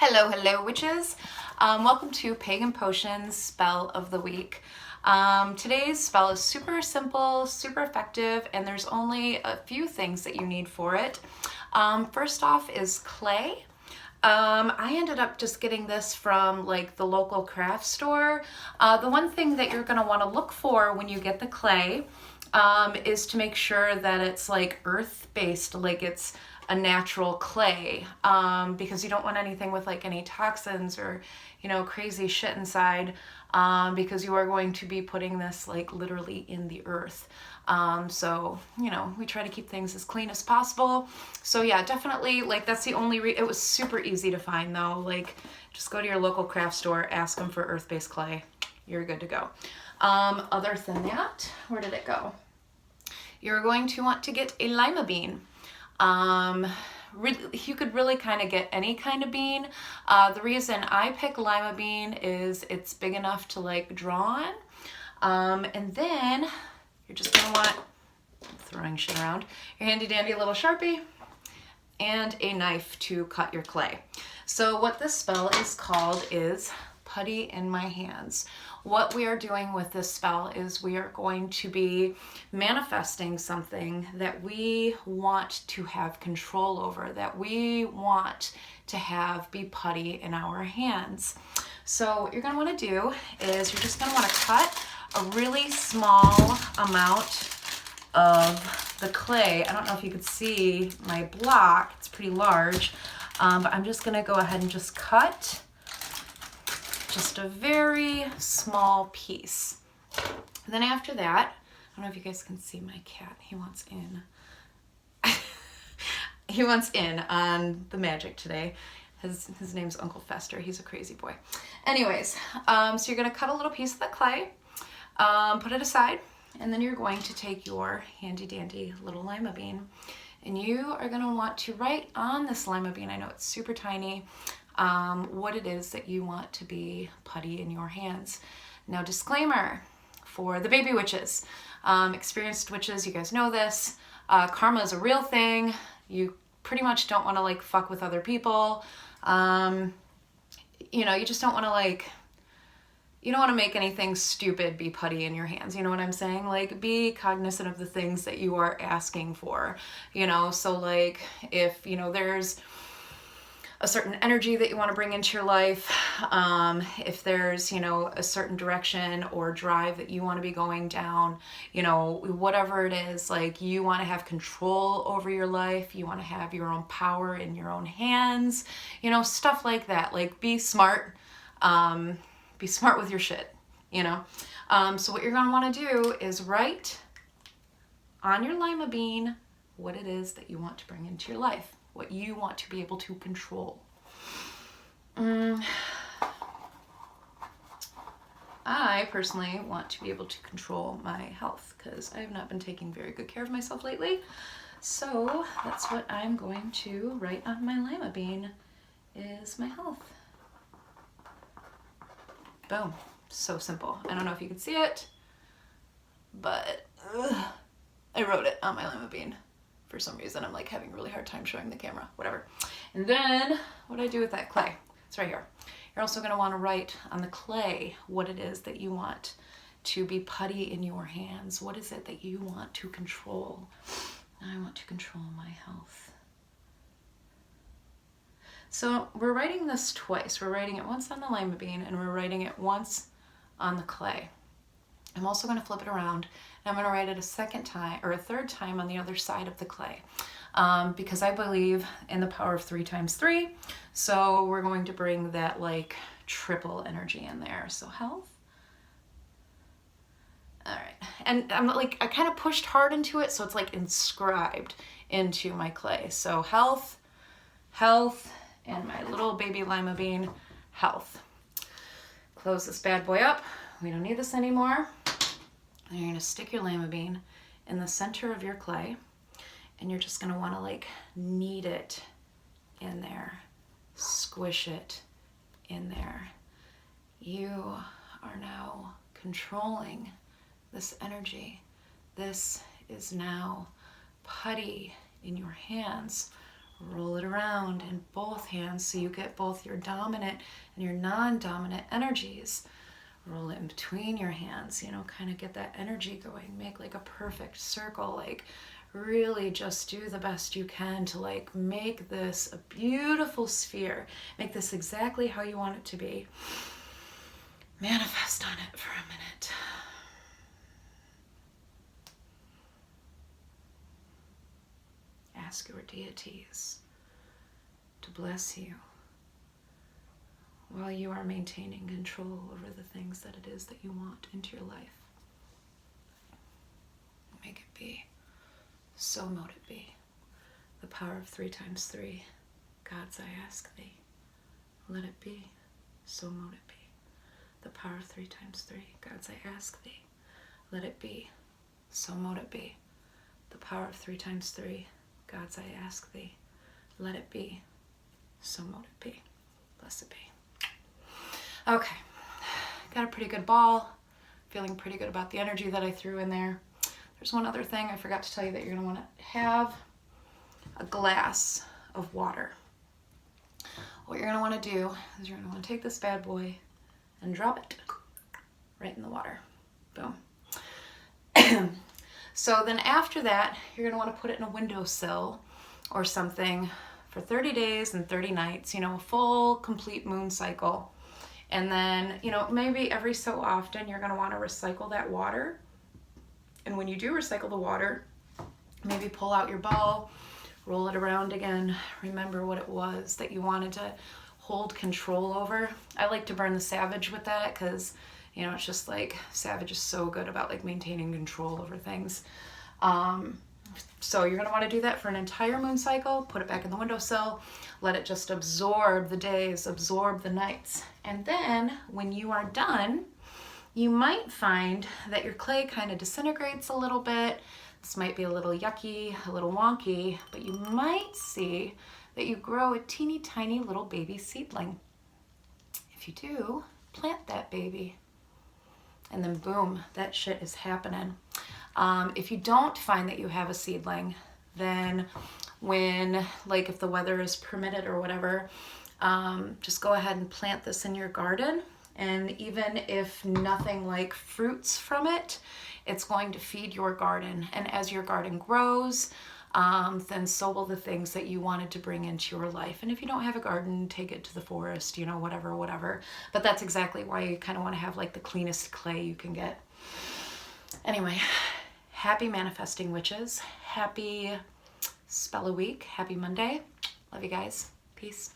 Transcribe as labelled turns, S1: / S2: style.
S1: Hello, hello, witches. Welcome to Pagan Potions Spell of the Week. Today's spell is super simple, super effective, and there's only a few things that you need for it. First off is clay. I ended up just getting this from like the local craft store. The one thing that you're going to want to look for when you get the clay is to make sure that it's like earth-based, like it's a natural clay, because you don't want anything with like any toxins or, you know, crazy shit inside, because you are going to be putting this like literally in the earth. So, you know, we try to keep things as clean as possible. So yeah, definitely, like that's the only it was super easy to find though. Like just go to your local craft store, ask them for earth-based clay. You're good to go. Other than that, where did it go? You're going to want to get a lima bean. You could really kind of get any kind of bean. The reason I pick lima bean is it's big enough to like draw on. And then you're just gonna want, throwing shit around, your handy dandy little Sharpie and a knife to cut your clay. So what this spell is called is Putty in My Hands. What we are doing with this spell is we are going to be manifesting something that we want to have control over, that we want to have be putty in our hands. So what you're going to want to do is you're just going to want to cut a really small amount of the clay. I don't know if you could see my block, it's pretty large, but I'm just going to go ahead and just cut just a very small piece. And then after that, I don't know if you guys can see my cat. He wants in. He wants in on the magic today. His name's Uncle Fester. He's a crazy boy. Anyways, so you're gonna cut a little piece of the clay, put it aside, and then you're going to take your handy dandy little lima bean, and you are gonna want to write on this lima bean, I know it's super tiny, what it is that you want to be putty in your hands. Now, disclaimer for the baby witches, experienced witches, you guys know this, karma is a real thing. You pretty much don't want to like fuck with other people. You know, you just don't want to like, you don't want to make anything stupid be putty in your hands. You know what I'm saying? Like, be cognizant of the things that you are asking for, you know? So like, if, you know, there's a certain energy that you want to bring into your life, if there's, you know, a certain direction or drive that you want to be going down, you know, whatever it is, like you want to have control over your life, you want to have your own power in your own hands, you know, stuff like that. Like, be smart with your shit, you know. So what you're going to want to do is write on your lima bean what it is that you want to bring into your life, what you want to be able to control. I personally want to be able to control my health because I have not been taking very good care of myself lately. So that's what I'm going to write on my lima bean, is my health. Boom. So simple. I don't know if you can see it, but I wrote it on my lima bean. For some reason, I'm like having a really hard time showing the camera, whatever. And then what do I do with that clay? It's right here. You're also gonna wanna write on the clay what it is that you want to be putty in your hands. What is it that you want to control? I want to control my health. So we're writing this twice. We're writing it once on the lima bean and we're writing it once on the clay. I'm also going to flip it around and I'm going to write it a second time or a third time on the other side of the clay, because I believe in the power of 3 times 3. So we're going to bring that like triple energy in there. So health. All right. And I'm like, I kind of pushed hard into it. So it's like inscribed into my clay. So health, and my little baby lima bean, health. Close this bad boy up. We don't need this anymore. And you're gonna stick your lima bean in the center of your clay and you're just gonna wanna like knead it in there, squish it in there. You are now controlling this energy. This is now putty in your hands roll it around in both hands so you get both your dominant and your non-dominant energies. Roll it in between your hands, you know, kind of get that energy going. Make like a perfect circle, like really just do the best you can to like make this a beautiful sphere. Make this exactly how you want it to be. Manifest on it for a minute. Ask your deities to bless you while you are maintaining control over the things that it is that you want into your life. Make it be. So mote it be. The power of 3 times 3. Gods, I ask thee. Let it be. So mote it be. The power of 3 times 3. Gods, I ask thee. Let it be. So mote it be. The power of 3 times 3. Gods, I ask thee. Let it be. So mote it be. Blessed be. Okay, got a pretty good ball. Feeling pretty good about the energy that I threw in there. There's one other thing I forgot to tell you that you're gonna wanna have a glass of water. What you're gonna wanna do is you're gonna wanna take this bad boy and drop it right in the water. Boom. So then after that, you're gonna wanna put it in a windowsill or something for 30 days and 30 nights, you know, a full complete moon cycle. And then, you know, maybe every so often you're gonna wanna recycle that water. And when you do recycle the water, maybe pull out your ball, roll it around again. Remember what it was that you wanted to hold control over. I like to burn the Savage with that because, you know, it's just like, Savage is so good about like maintaining control over things. So you're gonna wanna do that for an entire moon cycle, put it back in the windowsill, let it just absorb the days, absorb the nights. And then when you are done, you might find that your clay kind of disintegrates a little bit. This might be a little yucky, a little wonky, but you might see that you grow a teeny tiny little baby seedling. If you do, plant that baby. And then boom, that shit is happening. If you don't find that you have a seedling, then when, like if the weather is permitted or whatever, just go ahead and plant this in your garden. And even if nothing like fruits from it, it's going to feed your garden. And as your garden grows, then so will the things that you wanted to bring into your life. And if you don't have a garden, take it to the forest, you know, whatever. But that's exactly why you kind of want to have like the cleanest clay you can get. Anyway, happy manifesting witches. Happy spell a week. Happy Monday. Love you guys. Peace.